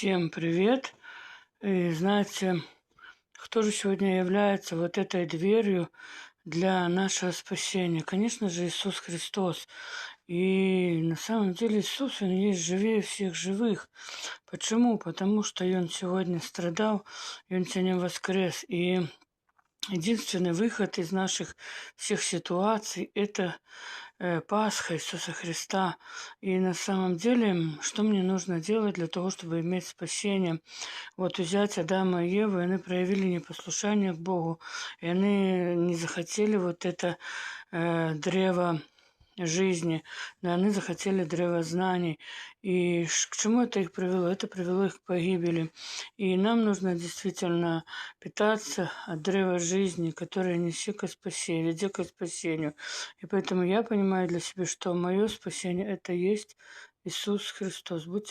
Всем привет! И знаете, кто же сегодня является вот этой дверью для нашего спасения? Конечно же, Иисус Христос. И на самом деле Иисус, Он есть живее всех живых. Почему? Потому что и Он сегодня страдал, и Он сегодня воскрес. И единственный выход из наших всех ситуаций – это Пасха Иисуса Христа. И на самом деле, что мне нужно делать для того, чтобы иметь спасение? Вот взять Адама и Еву, и они проявили непослушание к Богу, и они не захотели вот это древо жизни, да, они захотели древо знаний. И к чему это их привело? Это привело их к погибели. И нам нужно действительно питаться от древа жизни, которое несет к спасению, ведет к спасению. И поэтому я понимаю для себя, что мое спасение – это есть Иисус Христос. Будьте